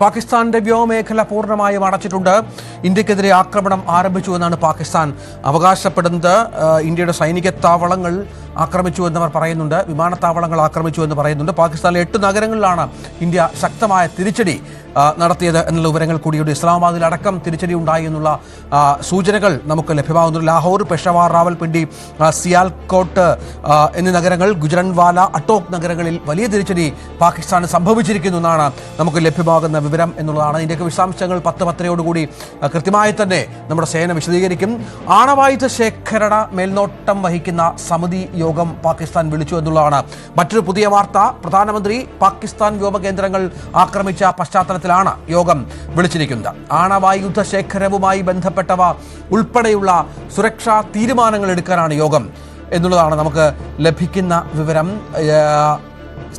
പാകിസ്ഥാന്റെ വ്യോമമേഖല പൂർണ്ണമായും അടച്ചിട്ടുണ്ട്. ഇന്ത്യക്കെതിരെ ആക്രമണം ആരംഭിച്ചുവെന്നാണ് പാകിസ്ഥാൻ അവകാശപ്പെടുന്നത്. ഇന്ത്യയുടെ സൈനിക താവളങ്ങൾ ആക്രമിച്ചുവെന്നവർ പറയുന്നുണ്ട്, വിമാനത്താവളങ്ങൾ ആക്രമിച്ചുവെന്ന് പറയുന്നുണ്ട്. പാകിസ്ഥാനിലെ 8 നഗരങ്ങളിലാണ് ഇന്ത്യ ശക്തമായ തിരിച്ചടി നടത്തിയത് എന്നുള്ള വിവരങ്ങൾ കൂടിയുണ്ട്. ഇസ്ലാമാബാദിലടക്കം തിരിച്ചടി ഉണ്ടായി എന്നുള്ള സൂചനകൾ നമുക്ക് ലഭ്യമാകുന്നു. ലാഹോർ, പെഷവാർ, റാവൽപിണ്ടി, സിയാൽകോട്ട് എന്നീ നഗരങ്ങൾ, ഗുജറൻവാല, അട്ടോക് നഗരങ്ങളിൽ വലിയ തിരിച്ചടി പാകിസ്ഥാന് സംഭവിച്ചിരിക്കുന്നു എന്നാണ് നമുക്ക് ലഭ്യമാകുന്ന വിവരം എന്നുള്ളതാണ്. ഇതിൻ്റെയൊക്കെ വിശദാംശങ്ങൾ 10:10 കൃത്യമായി തന്നെ നമ്മുടെ സേന വിശദീകരിക്കും. ആണവായുധ ശേഖരണ മേൽനോട്ടം വഹിക്കുന്ന സമിതി യോഗം പാകിസ്ഥാൻ വിളിച്ചു എന്നുള്ളതാണ് മറ്റൊരു പുതിയ വാർത്ത. പ്രധാനമന്ത്രി പാകിസ്ഥാൻ വ്യോമകേന്ദ്രങ്ങൾ ആക്രമിച്ച പശ്ചാത്തലത്തിലാണ് യോഗം വിളിച്ചിരിക്കുന്നത്. ആണവായുധ ശേഖരവുമായി ബന്ധപ്പെട്ടവ ഉൾപ്പെടെയുള്ള സുരക്ഷാ തീരുമാനങ്ങൾ എടുക്കാനാണ് യോഗം എന്നുള്ളതാണ് നമുക്ക് ലഭിക്കുന്ന വിവരം.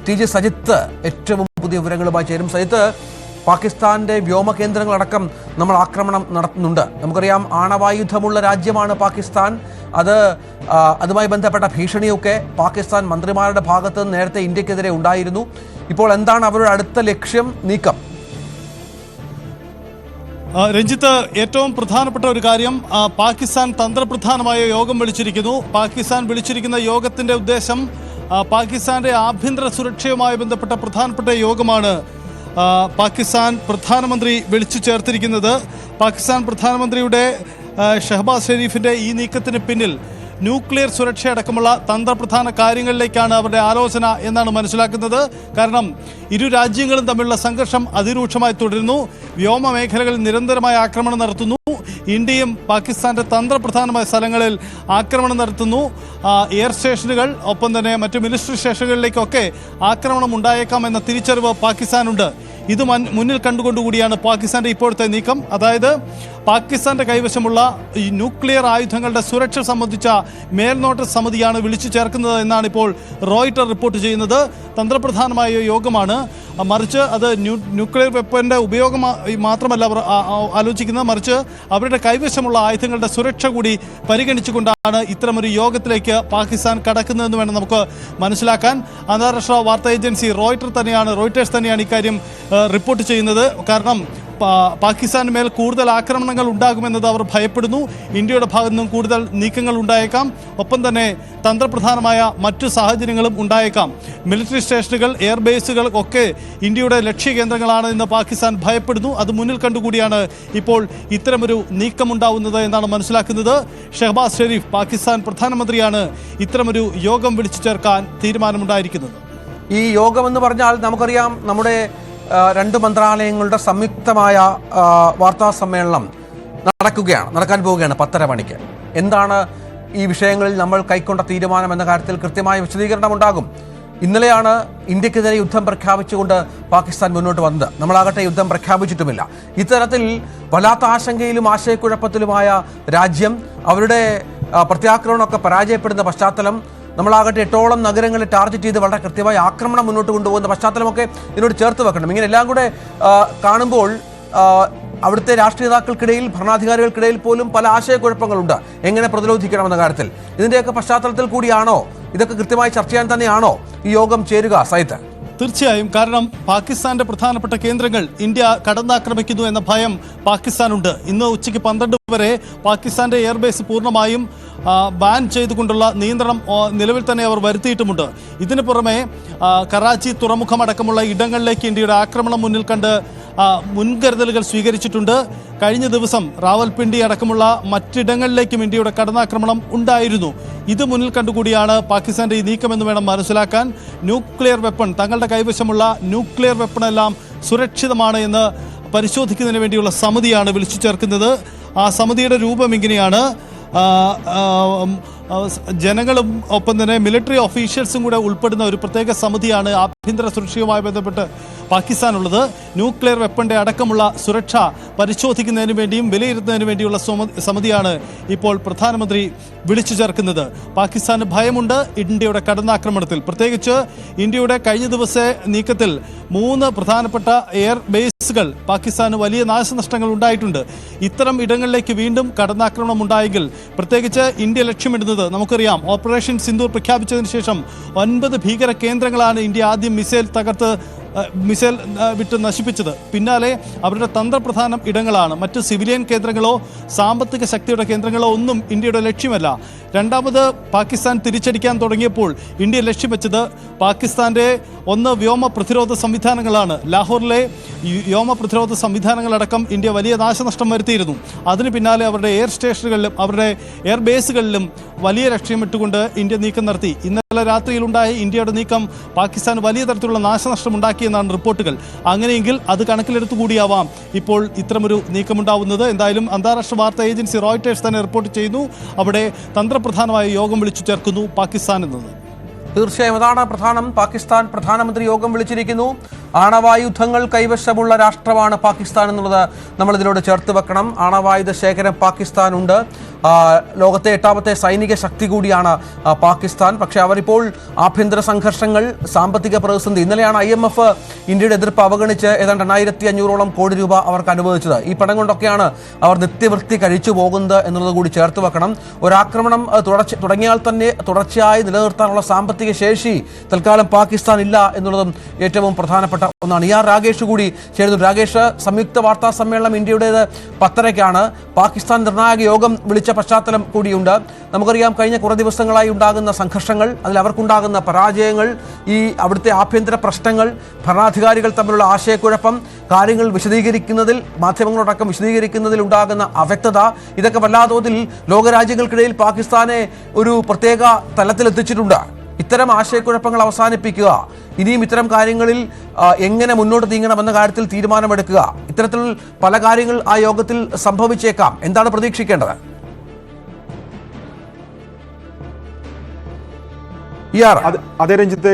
ടി.ജെ. സജിത്ത് ഏറ്റവും പുതിയ വിവരങ്ങളുമായി ചേരും. സജിത്ത്, പാകിസ്ഥാന്റെ വ്യോമകേന്ദ്രങ്ങളടക്കം നമ്മൾ ആക്രമണം നടത്തുന്നുണ്ട്. നമുക്കറിയാം, ആണവായുധമുള്ള രാജ്യമാണ് പാകിസ്ഥാൻ. അതുമായി ബന്ധപ്പെട്ട ഭീഷണിയൊക്കെ പാകിസ്ഥാൻ മന്ത്രിമാരുടെ ഭാഗത്ത് നേരത്തെ ഇന്ത്യക്കെതിരെ ഉണ്ടായിരുന്നു. ഇപ്പോൾ എന്താണ് അവരുടെ അടുത്ത ലക്ഷ്യം, നീക്കം? രഞ്ജിത്ത്, ഏറ്റവും പ്രധാനപ്പെട്ട ഒരു കാര്യം, പാകിസ്ഥാൻ തന്ത്രപ്രധാനമായ യോഗം വിളിച്ചിരിക്കുന്നു. പാകിസ്ഥാൻ വിളിച്ചിരിക്കുന്ന യോഗത്തിന്റെ ഉദ്ദേശം പാകിസ്ഥാന്റെ ആഭ്യന്തര സുരക്ഷയുമായി ബന്ധപ്പെട്ട പ്രധാനപ്പെട്ട യോഗമാണ് പാകിസ്ഥാൻ പ്രധാനമന്ത്രി വിളിച്ചു ചേർത്തിരിക്കുന്നത്. പാകിസ്ഥാൻ പ്രധാനമന്ത്രിയുടെ ഷഹബാസ് ഷെരീഫിന്റെ ഈ നീക്കത്തിന് പിന്നിൽ ന്യൂക്ലിയർ സുരക്ഷയടക്കമുള്ള തന്ത്രപ്രധാന കാര്യങ്ങളിലേക്കാണ് അവരുടെ ആലോചന എന്നാണ് മനസ്സിലാക്കുന്നത്. കാരണം ഇരു രാജ്യങ്ങളും തമ്മിലുള്ള സംഘർഷം അതിരൂക്ഷമായി തുടരുന്നു. വ്യോമ മേഖലകളിൽ നിരന്തരമായ ആക്രമണം നടത്തുന്നു. ഇന്ത്യയും പാകിസ്ഥാന്റെ തന്ത്രപ്രധാനമായ സ്ഥലങ്ങളിൽ ആക്രമണം നടത്തുന്നു. എയർ സ്റ്റേഷനുകൾ, ഒപ്പം തന്നെ മറ്റു മിലിറ്ററി സ്റ്റേഷനുകളിലേക്കൊക്കെ ആക്രമണം ഉണ്ടായേക്കാം എന്ന തിരിച്ചറിവ് പാകിസ്ഥാനുണ്ട്. ഇത് മുന്നിൽ കണ്ടുകൊണ്ടുകൂടിയാണ് പാകിസ്ഥാന്റെ ഇപ്പോഴത്തെ നീക്കം. അതായത് പാകിസ്ഥാന്റെ കൈവശമുള്ള ഈ ന്യൂക്ലിയർ ആയുധങ്ങളുടെ സുരക്ഷ സംബന്ധിച്ച മേൽനോട്ട സമിതിയാണ് വിളിച്ചു ചേർക്കുന്നത് എന്നാണ് ഇപ്പോൾ റോയിട്ടർ റിപ്പോർട്ട് ചെയ്യുന്നത്. തന്ത്രപ്രധാനമായ യോഗമാണ്, മറിച്ച് അത് ന്യൂക്ലിയർ വെപ്പന്റെ ഉപയോഗം മാത്രമല്ല അവർ ആലോചിക്കുന്നത്, മറിച്ച് അവരുടെ കൈവശമുള്ള ആയുധങ്ങളുടെ സുരക്ഷ കൂടി പരിഗണിച്ചുകൊണ്ടാണ് ഇത്തരമൊരു യോഗത്തിലേക്ക് പാകിസ്ഥാൻ കടക്കുന്നതെന്ന് വേണം നമുക്ക് മനസ്സിലാക്കാൻ. അന്താരാഷ്ട്ര വാർത്താ ഏജൻസി റോയിട്ടേഴ്സ് തന്നെയാണ് ഇക്കാര്യം റിപ്പോർട്ട് ചെയ്യുന്നത്. കാരണം പാകിസ്ഥാന് മേൽ കൂടുതൽ ആക്രമണങ്ങൾ ഉണ്ടാകുമെന്നത് അവർ ഭയപ്പെടുന്നു. ഇന്ത്യയുടെ ഭാഗത്തു നിന്നും കൂടുതൽ നീക്കങ്ങൾ ഉണ്ടായേക്കാം. ഒപ്പം തന്നെ തന്ത്രപ്രധാനമായ മറ്റു സാഹചര്യങ്ങളും ഉണ്ടായേക്കാം. മിലിറ്ററി സ്റ്റേഷനുകൾ, എയർബേസുകൾ ഒക്കെ ഇന്ത്യയുടെ ലക്ഷ്യകേന്ദ്രങ്ങളാണ് എന്ന് പാകിസ്ഥാൻ ഭയപ്പെടുന്നു. അത് മുന്നിൽ കണ്ടുകൂടിയാണ് ഇപ്പോൾ ഇത്തരമൊരു നീക്കമുണ്ടാവുന്നത് എന്നാണ് മനസ്സിലാക്കുന്നത്. ഷഹബാസ് ഷെരീഫ്, പാകിസ്ഥാൻ പ്രധാനമന്ത്രിയാണ് ഇത്തരമൊരു യോഗം വിളിച്ചു ചേർക്കാൻ തീരുമാനമുണ്ടായിരിക്കുന്നത്. ഈ യോഗമെന്ന് പറഞ്ഞാൽ നമുക്കറിയാം, നമ്മുടെ 2 മന്ത്രാലയങ്ങളുടെ സംയുക്തമായ വാർത്താ സമ്മേളനം നടക്കാൻ പോവുകയാണ് 10:30. എന്താണ് ഈ വിഷയങ്ങളിൽ നമ്മൾ കൈക്കൊണ്ട തീരുമാനം എന്ന കാര്യത്തിൽ കൃത്യമായ വിശദീകരണം ഉണ്ടാകും. ഇന്നലെയാണ് ഇന്ത്യക്കെതിരെ യുദ്ധം പ്രഖ്യാപിച്ചുകൊണ്ട് പാകിസ്ഥാൻ മുന്നോട്ട് വന്നത്. നമ്മളാകട്ടെ യുദ്ധം പ്രഖ്യാപിച്ചിട്ടുമില്ല. ഇത്തരത്തിൽ വല്ലാത്ത ആശങ്കയിലും ആശയക്കുഴപ്പത്തിലുമായ രാജ്യം, അവരുടെ പ്രത്യാക്രമണമൊക്കെ പരാജയപ്പെടുന്ന പശ്ചാത്തലം, നമ്മളാകട്ടെ 8ഓളം നഗരങ്ങളെ ടാർഗറ്റ് ചെയ്ത് വളരെ കൃത്യമായി ആക്രമണം മുന്നോട്ട് കൊണ്ടുപോകുന്ന പശ്ചാത്തലമൊക്കെ ഇതിനോട് ചേർത്ത് വെക്കണം. ഇങ്ങനെ എല്ലാം കൂടെ കാണുമ്പോൾ അവിടുത്തെ രാഷ്ട്രീയ നേതാക്കൾക്കിടയിൽ, ഭരണാധികാരികൾക്കിടയിൽ പോലും പല ആശയക്കുഴപ്പങ്ങളുണ്ട് എങ്ങനെ പ്രതിരോധിക്കണമെന്ന കാര്യത്തിൽ. ഇതിൻ്റെയൊക്കെ പശ്ചാത്തലത്തിൽ കൂടിയാണോ, ഇതൊക്കെ കൃത്യമായി ചർച്ച ചെയ്യാൻ തന്നെയാണോ ഈ യോഗം ചേരുക, സൈത്ത്? തീർച്ചയായും. കാരണം പാകിസ്ഥാന്റെ പ്രധാനപ്പെട്ട കേന്ദ്രങ്ങൾ ഇന്ത്യ കടന്നാക്രമിക്കുന്നു എന്ന ഭയം പാകിസ്ഥാനുണ്ട്. ഇന്ന് ഉച്ചയ്ക്ക് 12 വരെ പാകിസ്ഥാന്റെ എയർബേസ് പൂർണ്ണമായും ബാൻ ചെയ്തുകൊണ്ടുള്ള നിയന്ത്രണം നിലവിൽ തന്നെ അവർ വരുത്തിയിട്ടുമുണ്ട്. ഇതിനു പുറമെ കറാച്ചി തുറമുഖമടക്കമുള്ള ഇടങ്ങളിലേക്ക് ഇന്ത്യയുടെ ആക്രമണം മുന്നിൽ കണ്ട് മുൻകരുതലുകൾ സ്വീകരിച്ചിട്ടുണ്ട്. കഴിഞ്ഞ ദിവസം റാവൽപിണ്ടി അടക്കമുള്ള മറ്റിടങ്ങളിലേക്കും ഇന്ത്യയുടെ കടന്നാക്രമണം ഉണ്ടായിരുന്നു. ഇത് മുന്നിൽ കണ്ടുകൂടിയാണ് പാകിസ്ഥാന്റെ ഈ നീക്കമെന്ന് വേണം മനസ്സിലാക്കാൻ. ന്യൂക്ലിയർ വെപ്പൺ, തങ്ങളുടെ കൈവശമുള്ള ന്യൂക്ലിയർ വെപ്പണെല്ലാം സുരക്ഷിതമാണ് എന്ന് പരിശോധിക്കുന്നതിന് വേണ്ടിയുള്ള സമിതിയാണ് വിളിച്ചു ചേർക്കുന്നത്. ആ സമിതിയുടെ രൂപം ഇങ്ങനെയാണ്. ജനങ്ങളും ഒപ്പം തന്നെ മിലിറ്ററി ഓഫീഷ്യൽസും കൂടെ ഉൾപ്പെടുന്ന ഒരു പ്രത്യേക സമിതിയാണ് ആഭ്യന്തര സുരക്ഷയുമായി ബന്ധപ്പെട്ട് പാകിസ്ഥാനുള്ളത്. ന്യൂക്ലിയർ വെപ്പന്റെ അടക്കമുള്ള സുരക്ഷ പരിശോധിക്കുന്നതിന് വേണ്ടിയും വിലയിരുത്തുന്നതിന് വേണ്ടിയുള്ള സമിതിയാണ് ഇപ്പോൾ പ്രധാനമന്ത്രി വിളിച്ചു ചേർക്കുന്നത്. പാകിസ്ഥാന് ഭയമുണ്ട് ഇന്ത്യയുടെ കടന്നാക്രമണത്തിൽ. പ്രത്യേകിച്ച് ഇന്ത്യയുടെ കഴിഞ്ഞ ദിവസത്തെ നീക്കത്തിൽ 3 പ്രധാനപ്പെട്ട എയർ ബേസുകൾ പാകിസ്ഥാന് വലിയ നാശനഷ്ടങ്ങൾ ഉണ്ടായിട്ടുണ്ട്. ഇത്തരം ഇടങ്ങളിലേക്ക് വീണ്ടും കടന്നാക്രമണം ഉണ്ടായെങ്കിൽ, പ്രത്യേകിച്ച് ഇന്ത്യ ലക്ഷ്യമിടുന്നത് നമുക്കറിയാം, ഓപ്പറേഷൻ സിന്ദൂർ പ്രഖ്യാപിച്ചതിന് ശേഷം 9 ഭീകര കേന്ദ്രങ്ങളാണ് ഇന്ത്യ ആദ്യം മിസൈൽ തകർത്ത് മിസൈൽ വിട്ട് നശിപ്പിച്ചത്. പിന്നാലെ അവരുടെ തന്ത്രപ്രധാന ഇടങ്ങളാണ്. മറ്റ് സിവിലിയൻ കേന്ദ്രങ്ങളോ സാമ്പത്തിക ശക്തിയുടെ കേന്ദ്രങ്ങളോ ഒന്നും ഇന്ത്യയുടെ ലക്ഷ്യമല്ല. രണ്ടാമത് പാകിസ്ഥാൻ തിരിച്ചടിക്കാൻ തുടങ്ങിയപ്പോൾ ഇന്ത്യ ലക്ഷ്യം വെച്ചത് പാകിസ്ഥാന്റെ വ്യോമ പ്രതിരോധ സംവിധാനങ്ങളാണ്. ലാഹോറിലെ വ്യോമ പ്രതിരോധ സംവിധാനങ്ങളടക്കം ഇന്ത്യ വലിയ നാശനഷ്ടം വരുത്തിയിരുന്നു. അതിന് പിന്നാലെ അവരുടെ എയർ സ്റ്റേഷനുകളിലും അവരുടെ എയർ ബേസുകളിലും വലിയ ലക്ഷ്യമിട്ടുകൊണ്ട് ഇന്ത്യ നീക്കം നടത്തി. ഇന്നലെ രാത്രിയിലുണ്ടായ ഇന്ത്യയുടെ നീക്കം പാകിസ്ഥാൻ വലിയ തരത്തിലുള്ള നാശനഷ്ടം ഉണ്ടാക്കിയെന്നാണ് റിപ്പോർട്ടുകൾ. അങ്ങനെയെങ്കിൽ അത് കണക്കിലെടുത്തുകൂടിയാവാം ഇപ്പോൾ ഇത്തരമൊരു നീക്കമുണ്ടാവുന്നത്. എന്തായാലും അന്താരാഷ്ട്ര വാർത്താ ഏജൻസി റോയിട്ടേഴ്സ് തന്നെ റിപ്പോർട്ട് ചെയ്യുന്നു, അവിടെ തന്ത്രപ്രധാനമായ യോഗം വിളിച്ചു ചേർക്കുന്നു പാകിസ്ഥാൻ എന്നത്. തീർച്ചയായും അതാണ് പ്രധാനം. പാകിസ്ഥാൻ പ്രധാനമന്ത്രി യോഗം വിളിച്ചിരിക്കുന്നു. ആണവായുധങ്ങൾ കൈവശമുള്ള രാഷ്ട്രമാണ് പാകിസ്ഥാൻ എന്നുള്ളത് നമ്മൾ ഇതിനോട് ചേർത്ത് വെക്കണം. ആണവായുധ ശേഖരം പാകിസ്ഥാനുണ്ട്. ലോകത്തെ 8ാമത്തെ സൈനിക ശക്തി കൂടിയാണ് പാകിസ്ഥാൻ. പക്ഷേ അവരിപ്പോൾ ആഭ്യന്തര സംഘർഷങ്ങൾ, സാമ്പത്തിക പ്രതിസന്ധി. ഇന്നലെയാണ് IMF ഇന്ത്യയുടെ എതിർപ്പ് അവഗണിച്ച് ഏതാണ്ട് 2500 കോടി രൂപ അവർക്ക് അനുവദിച്ചത്. ഈ പണം കൊണ്ടൊക്കെയാണ് അവർ നിത്യവൃത്തി കഴിച്ചു പോകുന്നത് എന്നുള്ളത് കൂടി ചേർത്ത് വെക്കണം. ഒരാക്രമണം തുടങ്ങിയാൽ തന്നെ തുടർച്ചയായി നിലനിർത്താനുള്ള സാമ്പത്തിക ശേഷി തൽക്കാലം പാകിസ്ഥാൻ ഇല്ല എന്നുള്ളതും ഏറ്റവും പ്രധാനപ്പെട്ട ഒന്നാണ്. രാകേഷ് കൂടി ചേരുന്നു. രാകേഷ്, സംയുക്ത വാർത്താ സമ്മേളനം ഇന്ത്യയുടേത് 10:30-ക്കാണ്. പാകിസ്ഥാൻ നിർണായക യോഗം വിളിച്ച പശ്ചാത്തലം കൂടിയുണ്ട്. നമുക്കറിയാം, കഴിഞ്ഞ കുറേ ദിവസങ്ങളായി ഉണ്ടാകുന്ന സംഘർഷങ്ങൾ, അതിൽ അവർക്കുണ്ടാകുന്ന പരാജയങ്ങൾ, ഈ അവിടുത്തെ ആഭ്യന്തര പ്രശ്നങ്ങൾ, ഭരണാധികാരികൾ തമ്മിലുള്ള ആശയക്കുഴപ്പം, കാര്യങ്ങൾ വിശദീകരിക്കുന്നതിൽ, മാധ്യമങ്ങളോടക്കം വിശദീകരിക്കുന്നതിൽ ഉണ്ടാകുന്ന അവ്യക്തത, ഇതൊക്കെ വല്ലാതോതിൽ ലോകരാജ്യങ്ങൾക്കിടയിൽ പാകിസ്ഥാനെ ഒരു പ്രത്യേക തലത്തിലെത്തിച്ചിട്ടുണ്ട്. ഇത്തരം ആശയക്കുഴപ്പങ്ങൾ അവസാനിപ്പിക്കുക, ഇനിയും ഇത്തരം കാര്യങ്ങളിൽ എങ്ങനെ മുന്നോട്ട് നീങ്ങണമെന്ന കാര്യത്തിൽ തീരുമാനമെടുക്കുക, ഇത്തരത്തിൽ പല കാര്യങ്ങൾ ആ യോഗത്തിൽ സംഭവിച്ചേക്കാം. എന്താണ് പ്രതീക്ഷിക്കേണ്ടത്? അതെ രഞ്ജിത്ത്,